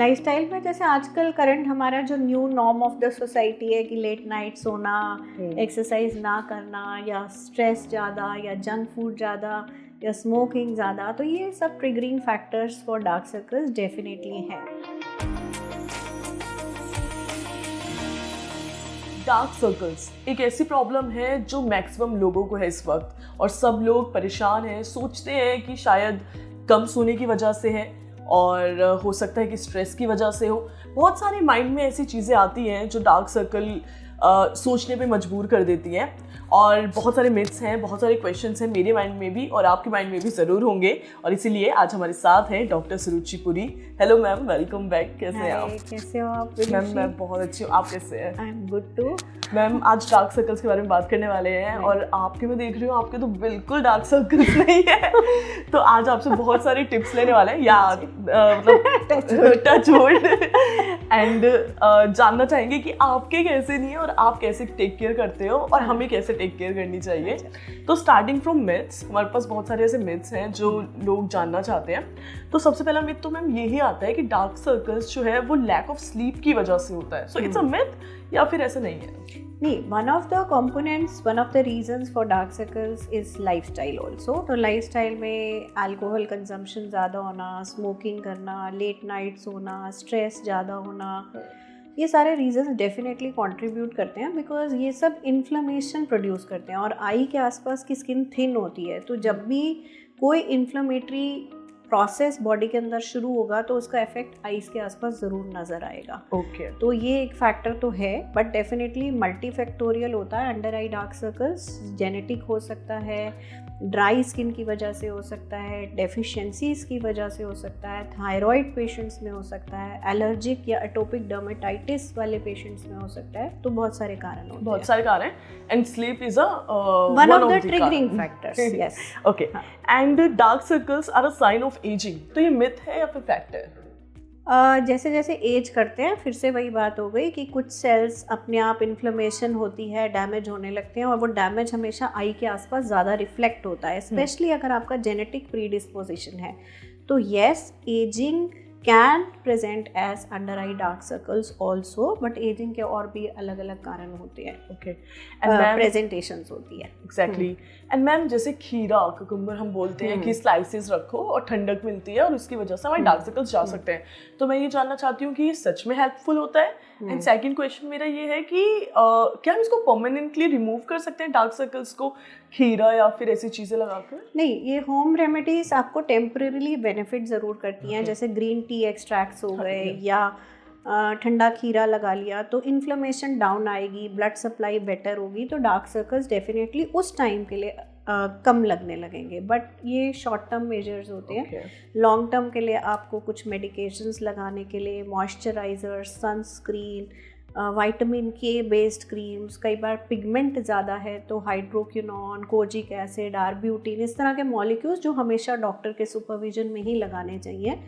Lifestyle में जैसे आजकल करंट हमारा जो new norm of the society है कि लेट नाइट सोना, एक्सरसाइज ना करना, या स्ट्रेस ज़्यादा, या जंक फूड ज़्यादा, या स्मोकिंग ज़्यादा, तो ये सब triggering factors for dark circles definitely हैं। डार्क सर्कल्स एक ऐसी प्रॉब्लम है जो मैक्सिमम लोगों को है इस वक्त, और सब लोग परेशान हैं, सोचते हैं कि शायद कम सोने की वजह से है, और हो सकता है कि स्ट्रेस की वजह से हो। बहुत सारे माइंड में ऐसी चीज़ें आती हैं जो डार्क सर्कल सोचने पे मजबूर कर देती हैं, और बहुत सारे मिथ्स हैं, बहुत सारे क्वेश्चंस हैं मेरे माइंड में भी और आपके माइंड में भी ज़रूर होंगे, और इसीलिए आज हमारे साथ हैं doctor Suruchi Puri. Hello ma'am, welcome back. कैसे हैं आप? कैसे हो आप? मैम मैं बहुत अच्छी हूँ, आप कैसे हैं? I am good too. Ma'am आज डार्क सर्कल्स के बारे में बात करने वाले हैं, और आपके मैं देख रही हूँ आपके तो बिल्कुल डार्क सर्कल्स नहीं है। तो आज आपसे बहुत सारे टिप्स लेने वाले हैं, या मतलब टच वुड, एंड जानना चाहेंगे कि आपके कैसे नहीं है और आप कैसे टेक केयर करते हो और हमें कैसे टेक केयर करनी चाहिए। तो स्टार्टिंग फ्रॉम मिथ्स, हमारे पास बहुत सारे ऐसे मिथ्स हैं जो लोग जानना चाहते हैं। तो सबसे पहला मिथ तो मैम यही आता है कि डार्क सर्कल्स जो है वो लैक ऑफ स्लीप की वजह से होता है। सो इट्स अ मिथ या फिर ऐसा नहीं है? नहीं, one of the components, one of the reasons for dark circles is lifestyle also. तो लाइफस्टाइल में अल्कोहल कंजम्पशन ज़्यादा होना, स्मोकिंग करना, लेट नाइट सोना, स्ट्रेस ज़्यादा होना, ये सारे रीजंस डेफिनेटली कंट्रीब्यूट करते हैं, बिकॉज ये सब इन्फ्लेमेशन प्रोड्यूस करते हैं, और आई के आसपास की स्किन थिन होती है, तो जब भी कोई इन्फ्लेमेटरी प्रोसेस बॉडी के अंदर शुरू होगा तो उसका इफेक्ट आईज के आसपास ज़रूर नज़र आएगा। ओके तो ये एक फैक्टर तो है, बट डेफिनेटली मल्टीफैक्टोरियल होता है। Under eye dark circles genetic हो सकता है, ड्राई स्किन की वजह से हो सकता है, डेफिशिएंसीज की वजह से हो सकता है, थायराइड पेशेंट्स में हो सकता है, एलर्जिक या एटोपिक डर्मेटाइटिस वाले पेशेंट्स में हो सकता है। तो बहुत सारे कारण होते हैं, बहुत सारे कारण हैं, and sleep is one of the triggering factors. Yes, okay. And dark circles are a sign of ageing, तो ये मिथ है या फिर फैक्ट है? जैसे जैसे एज करते हैं, फिर से वही बात हो गई कि कुछ सेल्स अपने आप इन्फ्लेमेशन होती है, डैमेज होने लगते हैं, और वो डैमेज हमेशा आई के आसपास ज़्यादा रिफ्लेक्ट होता है, स्पेशली अगर आपका जेनेटिक प्रीडिस्पोजिशन है। तो yes, ageing can present as under eye dark circles also, but ageing के और भी अलग अलग कारण होते हैं। ओके, प्रेजेंटेशंस होती है। एग्जैक्टली। एंड मैम जैसे खीरा, कुकुम्बर हम बोलते हैं कि स्लाइसेस रखो और ठंडक मिलती है और उसकी वजह से हमारे डार्क सर्कल्स जा सकते हैं। तो मैं ये जानना चाहती हूँ कि ये सच में हेल्पफुल होता है? एंड सेकंड क्वेश्चन मेरा ये है कि क्या हम इसको परमानेंटली रिमूव कर सकते हैं डार्क सर्कल्स को, खीरा या फिर ऐसी चीज़ें लगाकर? नहीं, ये होम रेमेडीज आपको टेम्परेरीली बेनिफिट ज़रूर करती हैं, जैसे ग्रीन टी एक्सट्रैक्ट्स हो गए, या ठंडा खीरा लगा लिया, तो इन्फ्लेमेशन डाउन आएगी, ब्लड सप्लाई बेटर होगी, तो डार्क सर्कल्स डेफिनेटली उस टाइम के लिए कम लगने लगेंगे। बट ये शॉर्ट टर्म मेजर्स होते हैं। लॉन्ग टर्म के लिए आपको कुछ मेडिकेशंस लगाने के लिए मॉइस्चराइजर, सनस्क्रीन, विटामिन के बेस्ड क्रीम्स, कई बार पिगमेंट ज़्यादा है तो हाइड्रोक्विनोन, कोजिक एसिड, आर्ब्यूटिन, इस तरह के मॉलिक्यूल्स जो हमेशा डॉक्टर के सुपरविजन में ही लगाने चाहिए,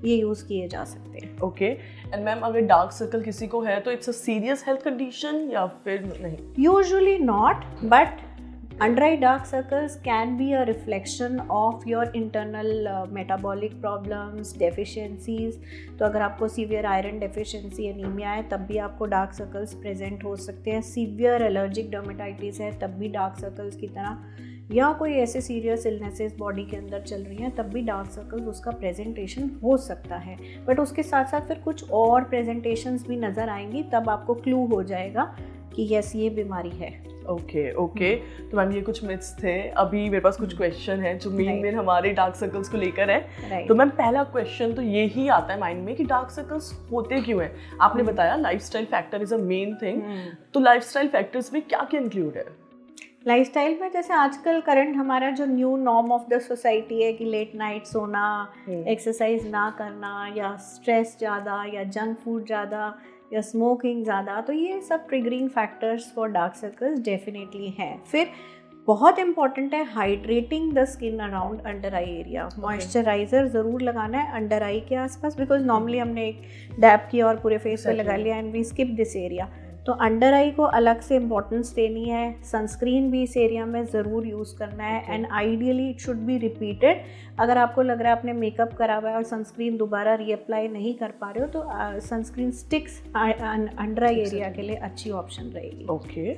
ये यूज़ किए जा सकते हैं। ओके। एंड मैम अगर डार्क सर्कल किसी को है तो it's a serious health condition या फिर नहीं? Usually not, but under eye dark circles can be a reflection of your internal metabolic problems, deficiencies. तो अगर आपको सीवियर आयरन डेफिशिएंसी, एनीमिया है, तब भी आपको डार्क सर्कल्स प्रेजेंट हो सकते हैं। सीवियर एलर्जिक डर्मेटाइटिस है, तब भी डार्क सर्कल्स की तरह, या कोई ऐसे सीरियस इलनेसेस बॉडी के अंदर चल रही हैं, तब भी डार्क सर्कल्स उसका प्रेजेंटेशन हो सकता है। बट उसके साथ साथ फिर कुछ और प्रेजेंटेशंस भी नज़र आएंगी, तब आपको क्लू हो जाएगा कि यस, ये बीमारी है। Okay okay. तो मैम ये कुछ मिथ्स थे। अभी मेरे पास कुछ क्वेश्चन है जो मेन हमारे डार्क सर्कल्स को लेकर है। तो मैम पहला क्वेश्चन तो यही आता है माइंड में कि डार्क सर्कल्स होते क्यों हैं? आपने बताया lifestyle factor is a main thing, तो लाइफस्टाइल फैक्टर्स में क्या क्या इंक्लूड है? लाइफस्टाइल में जैसे आजकल करंट हमारा जो new norm of the society है कि लेट नाइट सोना, एक्सरसाइज ना करना, या स्ट्रेस ज़्यादा, या जंक फूड ज़्यादा, या स्मोकिंग ज़्यादा, तो ये सब triggering factors for dark circles definitely हैं। फिर बहुत इंपॉर्टेंट है hydrating the skin around under eye area. Moisturiser ज़रूर लगाना है अंडर आई के आसपास, बिकॉज नॉर्मली हमने एक डैब किया और पूरे फेस पे लगा लिया and we skip this area. तो अंडर आई को अलग से इम्पोर्टेंस देनी है, सनस्क्रीन भी इस एरिया में ज़रूर यूज़ करना है and ideally it should be repeated. अगर आपको लग रहा है आपने मेकअप करा हुआ है और सनस्क्रीन दोबारा रीअप्लाई नहीं कर पा रहे हो तो sunscreen sticks under eye area के लिए अच्छी ऑप्शन रहेगी। Okay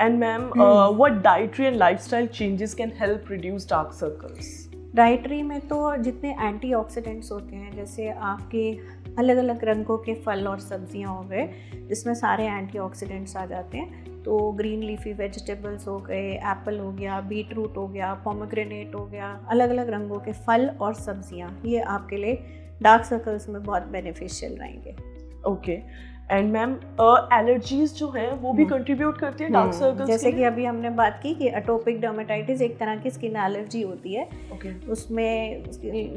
and ma'am what dietary and lifestyle changes can help reduce dark circles? Dietary में तो जितने एंटीऑक्सीडेंट्स होते हैं, जैसे आपके अलग अलग रंगों के फल और सब्जियां हो गए जिसमें सारे एंटीऑक्सीडेंट्स आ जाते हैं, तो ग्रीन लीफी वेजिटेबल्स हो गए, एप्पल हो गया, बीट रूट हो गया, पोमेग्रेनेट हो गया, अलग अलग रंगों के फल और सब्जियां, ये आपके लिए डार्क सर्कल्स में बहुत बेनिफिशियल रहेंगे। ओके एंड मैम एलर्जीज जो हैं वो भी कंट्रीब्यूट करती है डार्क सर्कल्स? जैसे कि अभी हमने बात की कि एटोपिक डर्मेटाइटिस एक तरह की स्किन एलर्जी होती है। उसमें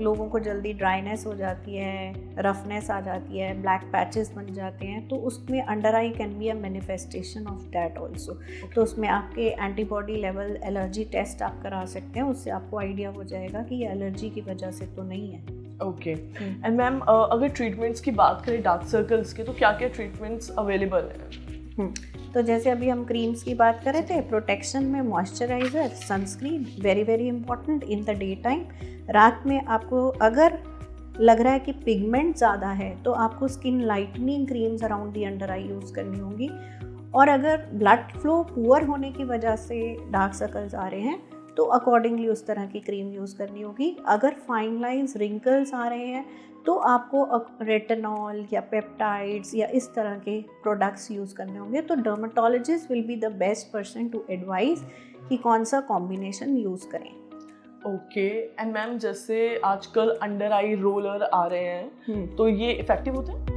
लोगों को जल्दी ड्राइनेस हो जाती है, रफनेस आ जाती है, ब्लैक पैचेस बन जाते हैं, तो उसमें under I can be a manifestation of that also. तो उसमें आपके एंटीबॉडी लेवल एलर्जी टेस्ट आप करा सकते हैं, उससे आपको आइडिया हो जाएगा कि ये एलर्जी की वजह से तो नहीं है। ओके एंड मैम अगर ट्रीटमेंट्स की बात करें डार्क सर्कल्स के, तो क्या क्या ट्रीटमेंट्स अवेलेबल हैं? तो जैसे अभी हम क्रीम्स की बात कर रहे थे, प्रोटेक्शन में moisturiser, sunscreen very very important in the day time. रात में आपको अगर लग रहा है कि पिगमेंट ज़्यादा है तो आपको skin lightening creams around the under I use करनी होंगी। और अगर ब्लड फ्लो पुअर होने की वजह से डार्क सर्कल्स आ रहे हैं तो अकॉर्डिंगली उस तरह की क्रीम यूज़ करनी होगी। अगर फाइन लाइंस रिंकल्स आ रहे हैं तो आपको रेटिनॉल या पेप्टाइड्स या इस तरह के प्रोडक्ट्स यूज़ करने होंगे। तो dermatologist will be the best person to advice कि कौन सा कॉम्बिनेशन यूज़ करें। ओके एंड मैम जैसे आजकल अंडर आई रोलर आ रहे हैं, तो ये इफेक्टिव होते हैं?